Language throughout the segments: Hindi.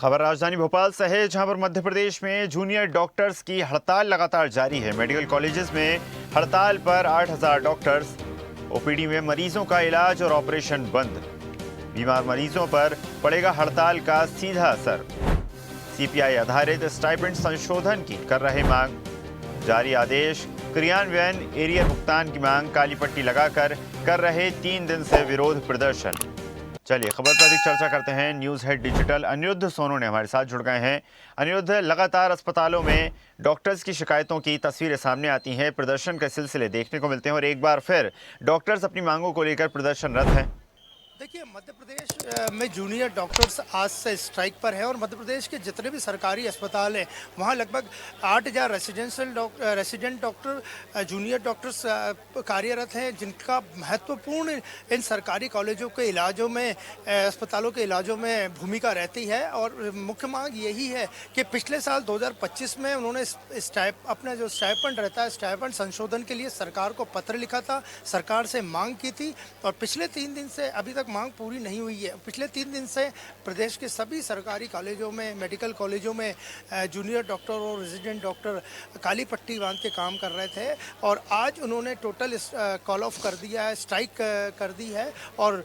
खबर राजधानी भोपाल से है, जहां पर मध्य प्रदेश में जूनियर डॉक्टर्स की हड़ताल लगातार जारी है। मेडिकल कॉलेजेस में हड़ताल पर 8,000 डॉक्टर्स। ओपीडी में मरीजों का इलाज और ऑपरेशन बंद। बीमार मरीजों पर पड़ेगा हड़ताल का सीधा असर। सीपीआई आधारित स्टाइपेंड संशोधन की कर रहे मांग। जारी आदेश क्रियान्वयन, एरियर भुगतान की मांग। काली पट्टी लगाकर कर रहे 3 दिन से विरोध प्रदर्शन। चलिए खबर पर अधिक चर्चा करते हैं। News head digital Anirudh Sonu ने हमारे साथ जुड़ गए हैं। अनिरुद्ध, लगातार अस्पतालों में डॉक्टर्स की शिकायतों की तस्वीरें सामने आती हैं, प्रदर्शन के सिलसिले देखने को मिलते हैं और एक बार फिर डॉक्टर्स अपनी मांगों को लेकर प्रदर्शनरत हैं। देखिए, मध्य प्रदेश में जूनियर डॉक्टर्स आज से स्ट्राइक पर है और मध्य प्रदेश के जितने भी सरकारी अस्पताल हैं वहाँ लगभग 8,000 रेसिडेंट डॉक्टर जूनियर डॉक्टर्स कार्यरत हैं, जिनका महत्वपूर्ण इन सरकारी कॉलेजों के इलाजों में, अस्पतालों के इलाजों में भूमिका रहती है। और मुख्य मांग यही है कि पिछले साल 2025 में उन्होंने अपना जो स्टाइपेंड रहता है, स्टाइपेंड संशोधन के लिए सरकार को पत्र लिखा था, सरकार से मांग की थी और पिछले 3 दिन से अभी तक मांग पूरी नहीं हुई है। पिछले 3 दिन से प्रदेश के सभी सरकारी कॉलेजों में, मेडिकल कॉलेजों में जूनियर डॉक्टर और रेजिडेंट डॉक्टर काली पट्टी बांध के काम कर रहे थे और आज उन्होंने टोटल कॉल ऑफ कर दिया है, स्ट्राइक कर दी है। और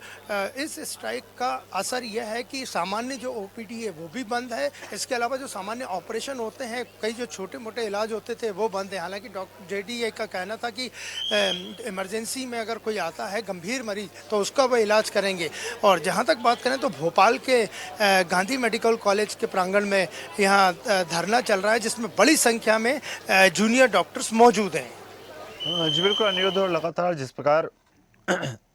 इस स्ट्राइक का असर यह है कि सामान्य जो ओपीडी है वो भी बंद है। इसके अलावा जो सामान्य ऑपरेशन होते हैं, कई जो छोटे मोटे इलाज होते थे वो बंद है। हालांकि डॉक्टर जेडीए का कहना था कि इमरजेंसी में अगर कोई आता है गंभीर मरीज तो उसका वो इलाज करेंगे। और जहां तक बात करें तो भोपाल के गांधी मेडिकल कॉलेज के प्रांगण में यहां धरना चल रहा है, जिसमें बड़ी संख्या में जूनियर डॉक्टर्स मौजूद हैं। जी बिल्कुल अनिरुद्ध, और लगातार जिस प्रकार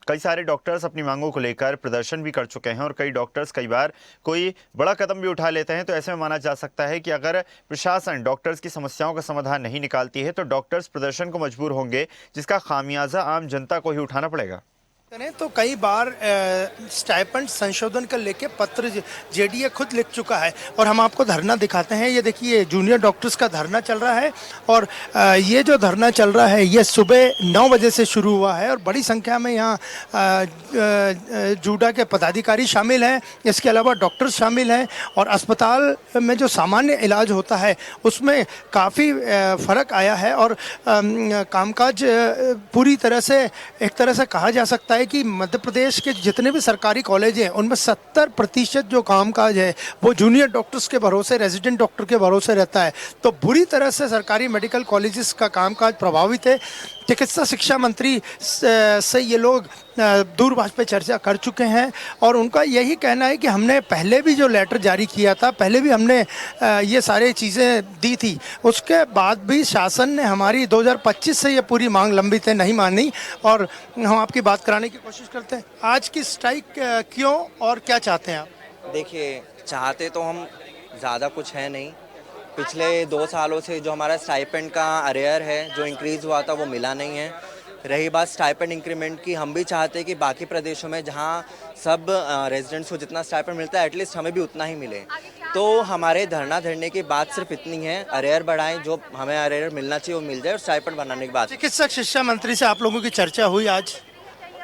कई सारे डॉक्टर्स अपनी मांगों को लेकर प्रदर्शन भी कर चुके हैं और कई डॉक्टर्स कई बार कोई बड़ा कदम भी उठा लेते हैं, तो ऐसे में माना जा सकता है कि अगर प्रशासन डॉक्टर्स की समस्याओं का समाधान नहीं निकालती है तो डॉक्टर्स प्रदर्शन को मजबूर होंगे, जिसका खामियाजा आम जनता को ही उठाना पड़ेगा। तो कई बार स्टाइपेंड संशोधन का लेके पत्र जेडीए खुद लिख चुका है और हम आपको धरना दिखाते हैं। ये देखिए, जूनियर डॉक्टर्स का धरना चल रहा है और ये जो धरना चल रहा है ये सुबह 9 बजे से शुरू हुआ है और बड़ी संख्या में यहाँ जूडा के पदाधिकारी शामिल हैं, इसके अलावा डॉक्टर्स शामिल हैं और अस्पताल में जो सामान्य इलाज होता है उसमें काफ़ी फ़र्क आया है और कामकाज पूरी तरह से, एक तरह से कहा जा सकता है कि मध्य प्रदेश के जितने भी सरकारी कॉलेज हैं उनमें 70% जो कामकाज है वो जूनियर डॉक्टर्स के भरोसे, रेजिडेंट डॉक्टर के भरोसे रहता है। तो बुरी तरह से सरकारी मेडिकल कॉलेजेस का कामकाज प्रभावित है। चिकित्सा शिक्षा मंत्री से ये लोग दूरभाष पे चर्चा कर चुके हैं और उनका यही कहना है कि हमने पहले भी जो लेटर जारी किया था, पहले भी हमने ये सारी चीज़ें दी थी, उसके बाद भी शासन ने हमारी 2025 से ये पूरी मांग लंबित है, नहीं मानी और हम आपकी बात कराने की कोशिश करते हैं। आज की स्ट्राइक क्यों और क्या चाहते हैं आप? देखिए, चाहते तो हम ज़्यादा कुछ है नहीं। पिछले 2 सालों से जो हमारा स्टाइपेंड का अरेयर है, जो इंक्रीज़ हुआ था, वो मिला नहीं है। रही बात स्टाइपेंड इंक्रीमेंट की, हम भी चाहते हैं कि बाकी प्रदेशों में जहां सब रेजिडेंट्स को जितना स्टाइपेंड मिलता है एटलीस्ट हमें भी उतना ही मिले। तो हमारे धरना धरने की बात सिर्फ इतनी है, अरेयर बढ़ाएं, जो हमें अरेयर मिलना चाहिए वो मिल जाए और स्टाइपेंड बनाने की बात। चिकित्सक शिक्षा मंत्री से आप लोगों की चर्चा हुई आज?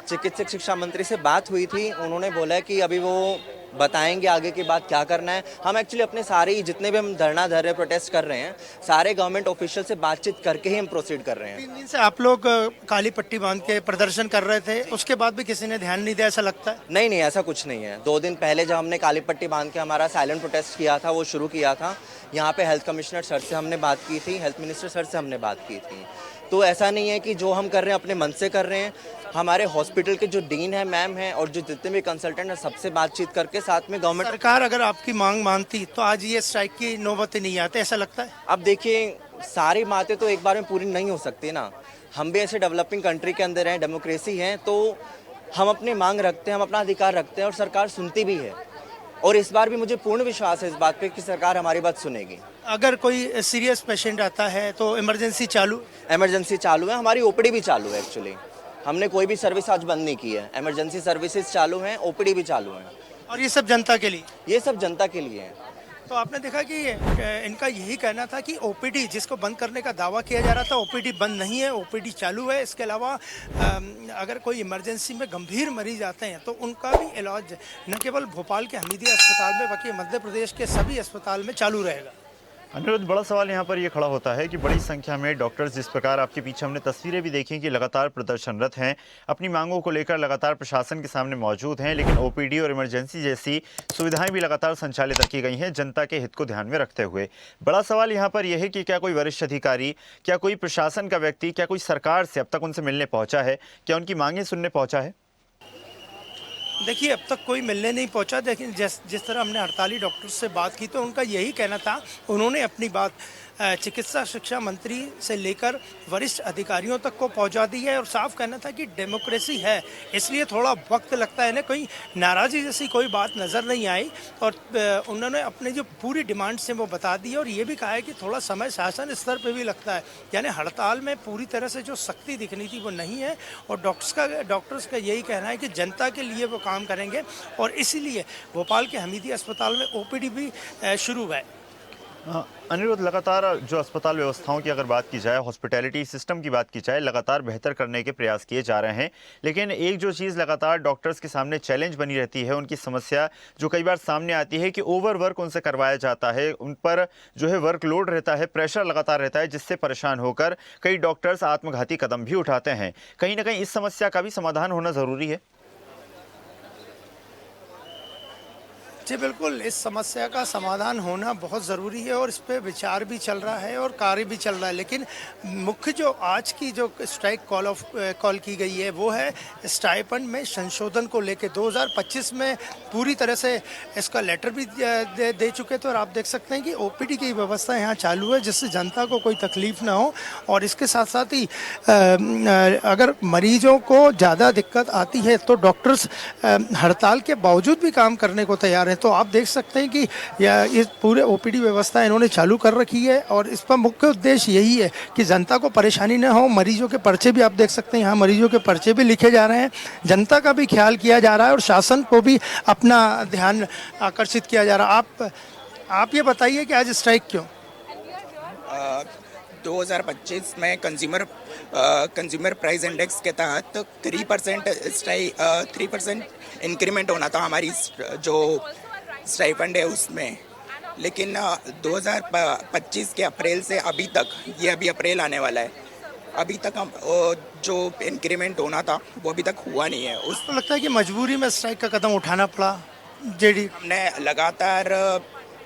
चिकित्सक शिक्षा मंत्री से बात हुई थी, उन्होंने बोला कि अभी वो बताएंगे आगे की बात क्या करना है। हम एक्चुअली अपने सारे जितने भी हम धरना धर रहे, प्रोटेस्ट कर रहे हैं, सारे गवर्नमेंट ऑफिशियल से बातचीत करके ही हम प्रोसीड कर रहे हैं। 3 दिन से आप लोग काली पट्टी बांध के प्रदर्शन कर रहे थे, उसके बाद भी किसी ने ध्यान नहीं दिया, ऐसा लगता है? नहीं नहीं, ऐसा कुछ नहीं है। 2 दिन पहले जब हमने काली पट्टी बांध के हमारा साइलेंट प्रोटेस्ट किया था, वो शुरू किया था, यहाँ पे हेल्थ कमिश्नर सर से हमने बात की थी, हेल्थ मिनिस्टर सर से हमने बात की थी। तो ऐसा नहीं है कि जो हम कर रहे हैं अपने मन से कर रहे हैं। हमारे हॉस्पिटल के जो डीन है, मैम है और जो जितने भी कंसल्टेंट हैं, सबसे बातचीत करके साथ में गवर्नमेंट। सरकार अगर आपकी मांग मानती तो आज ये स्ट्राइक की नौबत नहीं आते, ऐसा लगता है? अब देखिए, सारी बातें तो एक बार में पूरी नहीं हो सकती ना। हम भी ऐसे डेवलपिंग कंट्री के अंदर हैं, डेमोक्रेसी है, तो हम अपनी मांग रखते हैं, हम अपना अधिकार रखते हैं और सरकार सुनती भी है। और इस बार भी मुझे पूर्ण विश्वास है इस बात पे कि सरकार हमारी बात सुनेगी। अगर कोई सीरियस पेशेंट आता है तो इमरजेंसी चालू? इमरजेंसी चालू है, हमारी ओपीडी भी चालू है। एक्चुअली हमने कोई भी सर्विस आज बंद नहीं की है, इमरजेंसी सर्विसेज चालू हैं, ओपीडी भी चालू हैं। और ये सब जनता के लिए? ये सब जनता के लिए है। तो आपने देखा कि इनका यही कहना था कि ओपीडी जिसको बंद करने का दावा किया जा रहा था, ओपीडी बंद नहीं है, ओपीडी चालू है। इसके अलावा अगर कोई इमरजेंसी में गंभीर मरीज आते हैं तो उनका भी इलाज न केवल भोपाल के हमीदिया अस्पताल में बल्कि मध्य प्रदेश के सभी अस्पताल में चालू रहेगा। अनिरुद्ध, बड़ा सवाल यहाँ पर ये खड़ा होता है कि बड़ी संख्या में डॉक्टर्स, जिस प्रकार आपके पीछे हमने तस्वीरें भी देखी कि लगातार प्रदर्शनरत हैं, अपनी मांगों को लेकर लगातार प्रशासन के सामने मौजूद हैं, लेकिन ओपीडी और इमरजेंसी जैसी सुविधाएं भी लगातार संचालित रखी गई हैं जनता के हित को ध्यान में रखते हुए। बड़ा सवाल यहाँ पर यह है कि क्या कोई वरिष्ठ अधिकारी, क्या कोई प्रशासन का व्यक्ति, क्या कोई सरकार से अब तक उनसे मिलने पहुंचा है, क्या उनकी मांगें सुनने पहुंचा है? देखिए, अब तक कोई मिलने नहीं पहुंचा। लेकिन जिस तरह हमने हड़ताली डॉक्टर्स से बात की तो उनका यही कहना था, उन्होंने अपनी बात चिकित्सा शिक्षा मंत्री से लेकर वरिष्ठ अधिकारियों तक को पहुंचा दी है और साफ कहना था कि डेमोक्रेसी है, इसलिए थोड़ा वक्त लगता है। इन्हें कोई नाराज़गी जैसी कोई बात नज़र नहीं आई और उन्होंने अपने जो पूरी डिमांड से वो बता दी और ये भी कहा है कि थोड़ा समय शासन स्तर पर भी लगता है। यानी हड़ताल में पूरी तरह से जो सख्ती दिखनी थी वो नहीं है और डॉक्टर्स का यही कहना है कि जनता के लिए वो काम करेंगे और इसीलिए भोपाल के हमीदी अस्पताल में ओपीडी भी शुरू है। अनिरुद्ध, लगातार जो अस्पताल व्यवस्थाओं की अगर बात की जाए, हॉस्पिटैलिटी सिस्टम की बात की जाए, लगातार बेहतर करने के प्रयास किए जा रहे हैं, लेकिन एक जो चीज़ लगातार डॉक्टर्स के सामने चैलेंज बनी रहती है, उनकी समस्या जो कई बार सामने आती है कि ओवरवर्क उनसे करवाया जाता है, उन पर जो है वर्कलोड रहता है, प्रेशर लगातार रहता है, जिससे परेशान होकर कई डॉक्टर्स आत्मघाती कदम भी उठाते हैं। कहीं ना कहीं इस समस्या का भी समाधान होना ज़रूरी है। जी बिल्कुल, इस समस्या का समाधान होना बहुत ज़रूरी है और इस पे विचार भी चल रहा है और कार्य भी चल रहा है। लेकिन मुख्य जो आज की जो स्ट्राइक कॉल की गई है वो है स्टाइपेंड में संशोधन को लेकर। 2025 में पूरी तरह से इसका लेटर भी दे चुके थे और आप देख सकते हैं कि ओपीडी की व्यवस्था यहाँ चालू है जिससे जनता को कोई तकलीफ ना हो। और इसके साथ साथ ही अगर मरीजों को ज़्यादा दिक्कत आती है तो डॉक्टर्स हड़ताल के बावजूद भी काम करने को तैयार हैं। तो आप देख सकते हैं कि इस पूरे ओपीडी व्यवस्था इन्होंने चालू कर रखी है और इस पर मुख्य उद्देश्य यही है कि जनता को परेशानी न हो। मरीजों के पर्चे भी आप देख सकते हैं, यहाँ मरीजों के पर्चे भी लिखे जा रहे हैं, जनता का भी ख्याल किया जा रहा है और शासन को भी अपना ध्यान आकर्षित किया जा रहा है। आप ये बताइए कि आज स्ट्राइक क्यों? 2025 में कंज्यूमर प्राइस इंडेक्स के तहत 3% इंक्रीमेंट होना था हमारी जो स्टाइपेंड है उसमें। लेकिन 2025 के अप्रैल से अभी तक, ये अभी अप्रैल आने वाला है, अभी तक हम जो इंक्रीमेंट होना था वो अभी तक हुआ नहीं है। उसको लगता है कि मजबूरी में स्ट्राइक का कदम उठाना पड़ा। जेडी हमने लगातार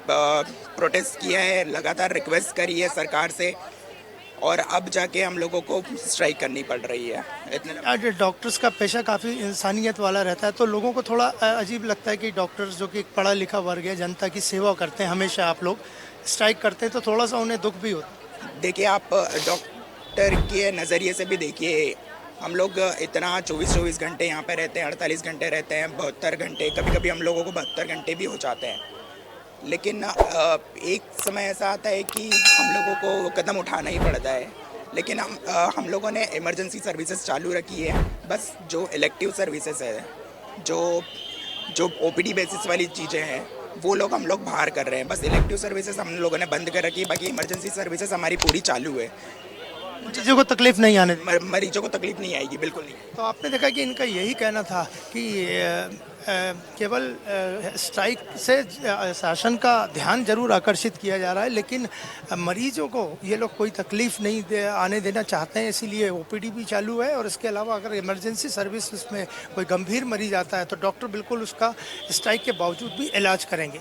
प्रोटेस्ट किया है, लगातार रिक्वेस्ट करी है सरकार से और अब जाके हम लोगों को स्ट्राइक करनी पड़ रही है। आज डॉक्टर्स का पेशा काफ़ी इंसानियत वाला रहता है तो लोगों को थोड़ा अजीब लगता है कि डॉक्टर्स जो कि एक पढ़ा लिखा वर्ग है, जनता की सेवा करते हैं, हमेशा आप लोग स्ट्राइक करते हैं तो थोड़ा सा उन्हें दुख भी होता है। देखिए, आप डॉक्टर के नज़रिए से भी देखिए, हम लोग इतना 24 घंटे यहाँ पे रहते हैं, 48 घंटे रहते हैं, 72 घंटे, कभी कभी हम लोगों को 72 घंटे भी हो जाते हैं। लेकिन एक समय ऐसा आता है कि हम लोगों को कदम उठाना ही पड़ता है। लेकिन हम लोगों ने इमरजेंसी सर्विसेज चालू रखी है। बस जो इलेक्टिव सर्विसेज है, जो ओपीडी बेसिस वाली चीज़ें हैं, वो हम लोग बाहर कर रहे हैं। बस इलेक्टिव सर्विसेज हम लोगों ने बंद कर रखी है, बाकी इमरजेंसी सर्विसेज हमारी पूरी चालू है। मरीजों को तकलीफ नहीं आने मरीजों को तकलीफ नहीं आएगी, बिल्कुल नहीं। तो आपने देखा कि इनका यही कहना था कि केवल स्ट्राइक से शासन का ध्यान जरूर आकर्षित किया जा रहा है लेकिन मरीजों को ये लोग कोई तकलीफ नहीं आने देना चाहते हैं, इसीलिए ओपीडी भी चालू है। और इसके अलावा अगर इमरजेंसी सर्विस में कोई गंभीर मरीज आता है तो डॉक्टर बिल्कुल उसका स्ट्राइक के बावजूद भी इलाज करेंगे।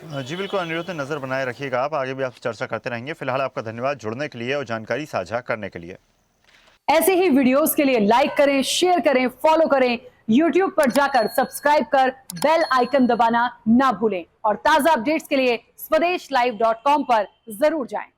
जी बिल्कुल अनिरुद्ध, नज़र बनाए रखिएगा आप, आगे भी आपसे चर्चा करते रहेंगे। फिलहाल आपका धन्यवाद जुड़ने के लिए और जानकारी साझा करने के लिए। ऐसे ही वीडियोस के लिए लाइक करें, शेयर करें, फॉलो करें, YouTube पर जाकर सब्सक्राइब कर बेल आइकन दबाना ना भूलें और ताजा अपडेट्स के लिए swedeshlive.com पर जरूर जाएं।